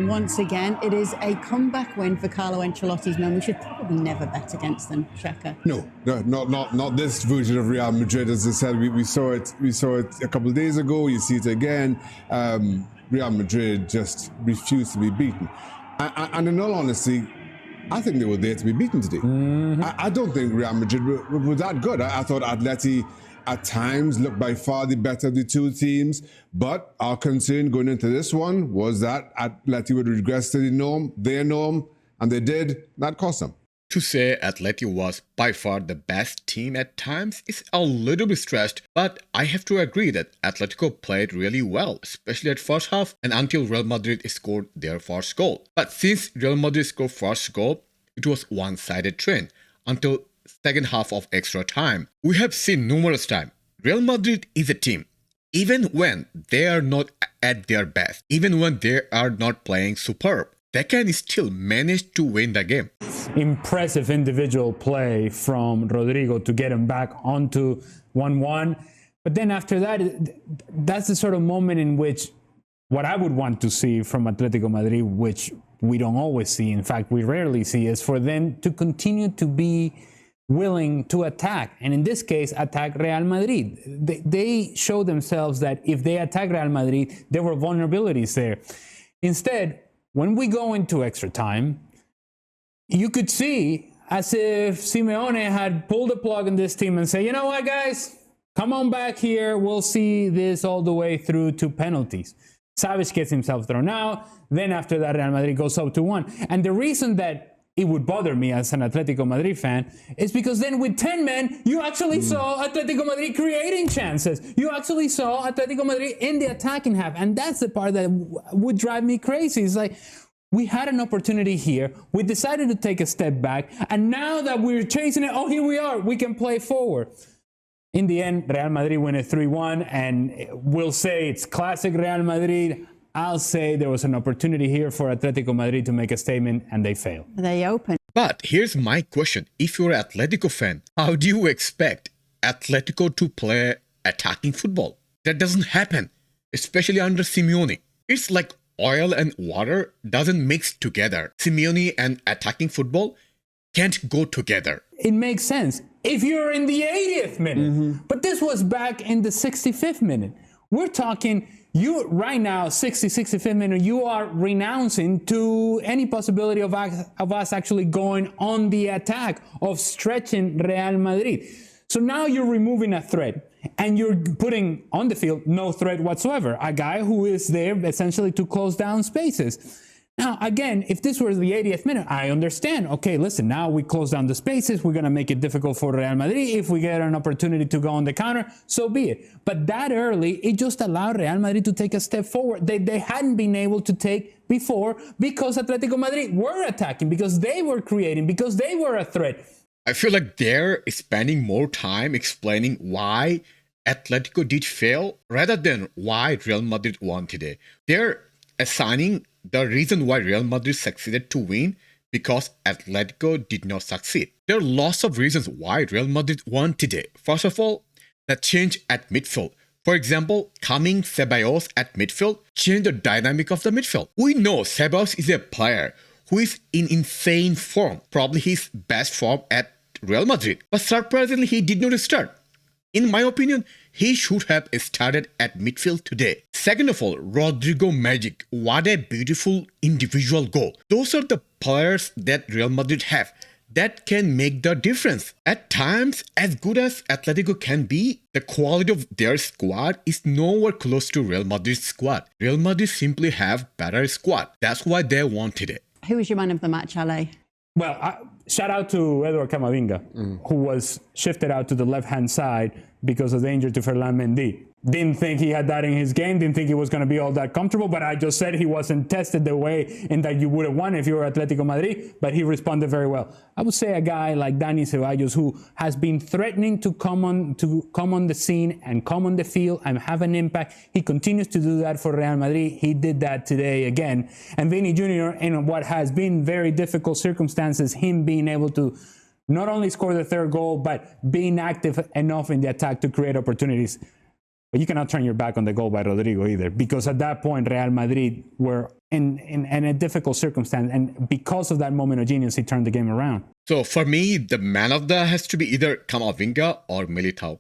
And once again, it is a comeback win for Carlo Ancelotti's men. We should probably never bet against them, Shaka. No, not this version of Real Madrid. As I said, we saw it a couple of days ago. You see it again. Real Madrid just refused to be beaten. And in all honesty, I think they were there to be beaten today. I don't think Real Madrid were that good. I thought Atleti at times looked by far the better of the two teams, but our concern going into this one was that Atleti would regress to their norm, and they did. That cost them. To say Atleti was by far the best team at times is a little bit stretched, but I have to agree that Atletico played really well, especially at first half and until Real Madrid scored their first goal. But since Real Madrid scored first goal, it was one-sided trend until second half of extra time. We have seen numerous times, Real Madrid is a team. Even when they are not at their best, even when they are not playing superb, they can still manage to win the game. Impressive individual play from Rodrygo to get him back onto 1-1. But then after that, that's the sort of moment in which what I would want to see from Atletico Madrid, which we don't always see, in fact, we rarely see, is for them to continue to be willing to attack, and in this case, attack Real Madrid. They show themselves that if they attack Real Madrid, there were vulnerabilities there. Instead, when we go into extra time, you could see as if Simeone had pulled the plug in this team and say, you know what, guys, come on back here. We'll see this all the way through to penalties. Savage gets himself thrown out. Then after that, Real Madrid goes up to 1. And the reason that it would bother me as an Atletico Madrid fan is because then with 10 men, you actually saw Atletico Madrid creating chances. You actually saw Atletico Madrid in the attacking half. And that's the part that would drive me crazy. It's like, we had an opportunity here. We decided to take a step back. And now that we're chasing it, oh, here we are. We can play forward. In the end, Real Madrid win it 3-1. And we'll say it's classic Real Madrid. I'll say there was an opportunity here for Atletico Madrid to make a statement, and they failed. They open. But here's my question. If you're an Atletico fan, how do you expect Atletico to play attacking football? That doesn't happen, especially under Simeone. It's like oil and water doesn't mix together. Simeone and attacking football can't go together. It makes sense if you're in the 80th minute. But this was back in the 65th minute. We're talking, you right now, 65th minute, you are renouncing to any possibility of us actually going on the attack, of stretching Real Madrid. So now you're removing a threat and you're putting on the field no threat whatsoever. A guy who is there essentially to close down spaces. Now, again, if this was the 80th minute, I understand. Okay, listen, now we close down the spaces. We're going to make it difficult for Real Madrid. If we get an opportunity to go on the counter, so be it. But that early, it just allowed Real Madrid to take a step forward. They hadn't been able to take before because Atletico Madrid were attacking, because they were creating, because they were a threat. I feel like they're spending more time explaining why Atletico did fail rather than why Real Madrid won today. They're assigning the reason why Real Madrid succeeded to win because Atletico did not succeed. There are lots of reasons why Real Madrid won today. First of all, the change at midfield. For example, coming Ceballos at midfield changed the dynamic of the midfield. We know Ceballos is a player who is in insane form, probably his best form at Real Madrid. But surprisingly, he did not start. In my opinion, he should have started at midfield today. Second of all, Rodrygo magic. What a beautiful individual goal. Those are the players that Real Madrid have that can make the difference. At times, as good as Atletico can be, the quality of their squad is nowhere close to Real Madrid's squad. Real Madrid simply have better squad. That's why they won today. Who was your man of the match, Ale? Well, shout out to Edward Camavinga, who was shifted out to the left-hand side because of the injury to Ferland Mendy. Didn't think he had that in his game, didn't think he was going to be all that comfortable, but I just said he wasn't tested the way in that you would have won if you were Atletico Madrid, but he responded very well. I would say a guy like Dani Ceballos, who has been threatening to come on the scene and come on the field and have an impact. He continues to do that for Real Madrid. He did that today again. And Vini Jr., in what has been very difficult circumstances, him being able to not only score the third goal, but being active enough in the attack to create opportunities. But you cannot turn your back on the goal by Rodrygo either, because at that point, Real Madrid were in a difficult circumstance. And because of that moment of genius, he turned the game around. So for me, the man of the has to be either Camavinga or Militao.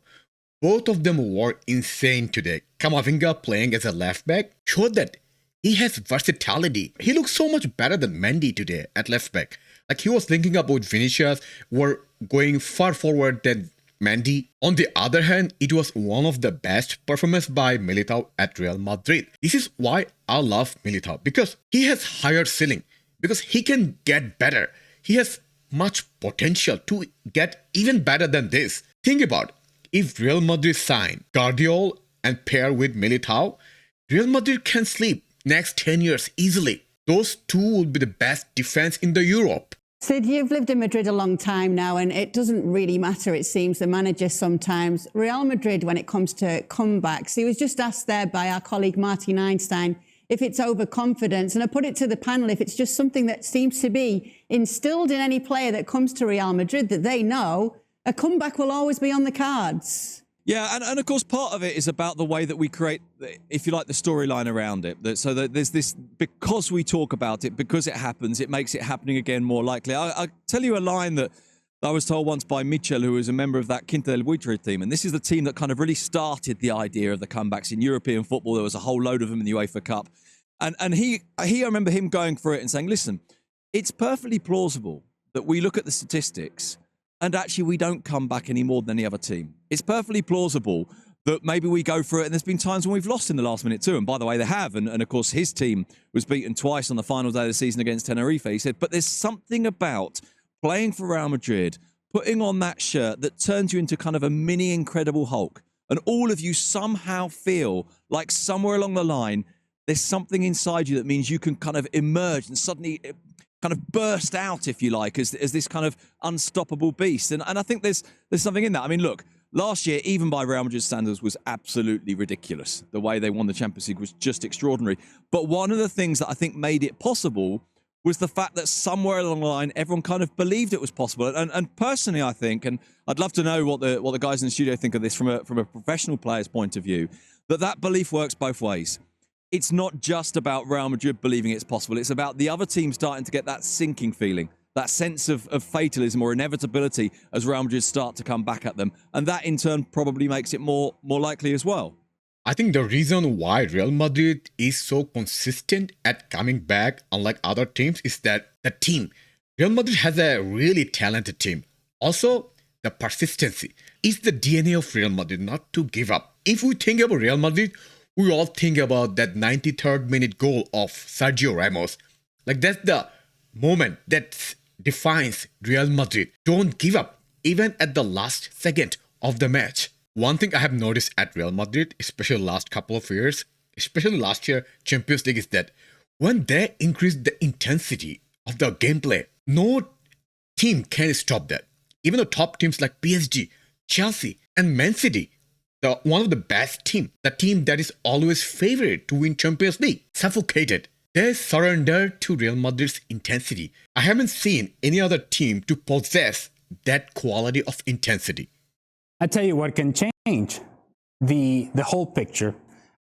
Both of them were insane today. Camavinga playing as a left back showed that he has versatility. He looks so much better than Mendy today at left back. Like he was linking up with Vinicius, were going far forward than Mendy. On the other hand, it was one of the best performances by Militao at Real Madrid. This is why I love Militao, because he has higher ceiling, because he can get better. He has much potential to get even better than this. Think about if Real Madrid sign Guardiola and pair with Militao, Real Madrid can sleep next 10 years easily. Those two will be the best defense in the Europe. Sid, you've lived in Madrid a long time now, and it doesn't really matter, it seems, the manager sometimes. Real Madrid, when it comes to comebacks, he was just asked there by our colleague Martin Einstein if it's overconfidence. And I put it to the panel, if it's just something that seems to be instilled in any player that comes to Real Madrid, that they know a comeback will always be on the cards. Yeah, and of course, part of it is about the way that we create, if you like, the storyline around it. So that there's this, because we talk about it, because it happens, it makes it happening again more likely. I'll tell you a line that I was told once by Michel, who was a member of that Quinta del Buitre team. And this is the team that kind of really started the idea of the comebacks in European football. There was a whole load of them in the UEFA Cup. And he I remember him going for it and saying, listen, it's perfectly plausible that we look at the statistics and actually we don't come back any more than any other team. It's perfectly plausible that maybe we go for it, and there's been times when we've lost in the last minute too. And by the way, they have. And of course, his team was beaten twice on the final day of the season against Tenerife. He said, but there's something about playing for Real Madrid, putting on that shirt that turns you into kind of a mini Incredible Hulk. And all of you somehow feel like somewhere along the line, there's something inside you that means you can kind of emerge and suddenly kind of burst out, if you like, as this kind of unstoppable beast. And I think there's something in that. I mean, look, last year, even by Real Madrid standards, was absolutely ridiculous. The way they won the Champions League was just extraordinary. But one of the things that I think made it possible was the fact that somewhere along the line, everyone kind of believed it was possible. And personally, I think, and I'd love to know what the guys in the studio think of this from a professional player's point of view, that belief works both ways. It's not just about Real Madrid believing it's possible. It's about the other team starting to get that sinking feeling, that sense of fatalism or inevitability as Real Madrid start to come back at them. And that, in turn, probably makes it more likely as well. I think the reason why Real Madrid is so consistent at coming back, unlike other teams, is that the team. Real Madrid has a really talented team. Also, the persistency is the DNA of Real Madrid, not to give up. If we think about Real Madrid, we all think about that 93rd minute goal of Sergio Ramos. Like, that's the moment that defines Real Madrid. Don't give up, even at the last second of the match. One thing I have noticed at Real Madrid, especially last couple of years, especially last year Champions League, is that when they increase the intensity of the gameplay, no team can stop that. Even the top teams like PSG, Chelsea, and Man City, one of the best team, the team that is always favored to win Champions League, suffocated. They surrendered to Real Madrid's intensity. I haven't seen any other team to possess that quality of intensity. I tell you what can change the whole picture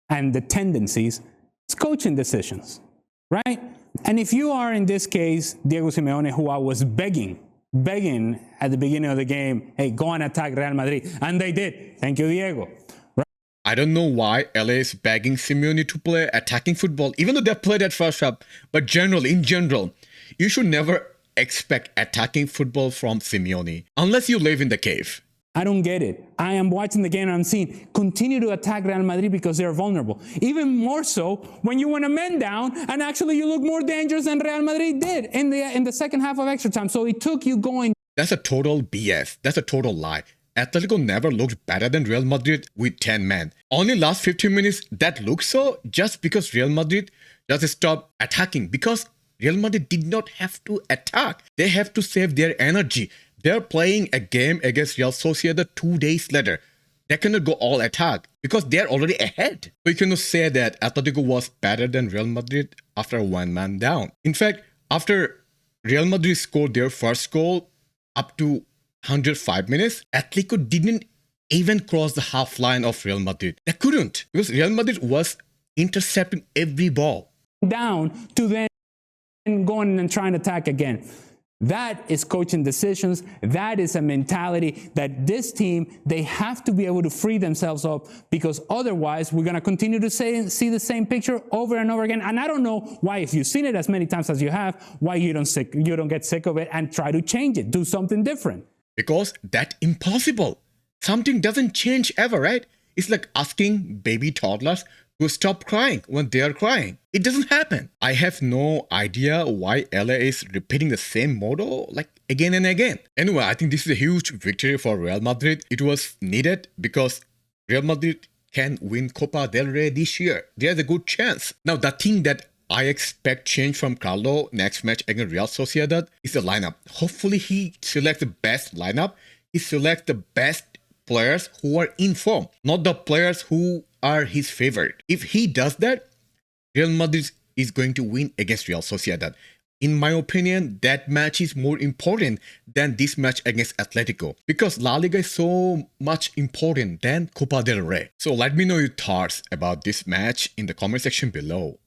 and the tendencies. It's coaching decisions, right? And if you are, in this case, Diego Simeone, who I was begging at the beginning of the game, hey, go and attack Real Madrid. And they did. Thank you, Diego. Right? I don't know why LA is begging Simeone to play attacking football, even though they played at first half. But in general, you should never expect attacking football from Simeone unless you live in the cave. I don't get it. I am watching the game and I'm seeing continue to attack Real Madrid because they're vulnerable. Even more so when you went a man down and actually you look more dangerous than Real Madrid did in the second half of extra time. So it took you going. That's a total BS. That's a total lie. Atletico never looked better than Real Madrid with 10 men. Only last 15 minutes that looked so just because Real Madrid just stopped attacking, because Real Madrid did not have to attack. They have to save their energy. They're playing a game against Real Sociedad 2 days later. They cannot go all attack because they're already ahead. We cannot say that Atletico was better than Real Madrid after one man down. In fact, after Real Madrid scored their first goal up to 105 minutes, Atletico didn't even cross the half line of Real Madrid. They couldn't, because Real Madrid was intercepting every ball. Down to then going and trying to attack again. That is coaching decisions. That is a mentality that this team, they have to be able to free themselves up, because otherwise we're going to continue to see the same picture over and over again. And I don't know why, if you've seen it as many times as you have, why you don't get sick of it and try to change it, do something different. Because that's impossible. Something doesn't change ever, right? It's like asking baby toddlers to stop crying when they are crying. It doesn't happen. I have no idea why LA is repeating the same motto like again and again. Anyway, I think this is a huge victory for Real Madrid. It was needed because Real Madrid can win Copa del Rey this year. There's a good chance. Now, the thing that I expect change from Carlo next match against Real Sociedad is the lineup. Hopefully he selects the best lineup. He selects the best players who are in form, not the players who are his favorite. If he does that, Real Madrid is going to win against Real Sociedad. In my opinion, that match is more important than this match against Atletico, because La Liga is so much important than Copa del Rey. So let me know your thoughts about this match in the comment section below.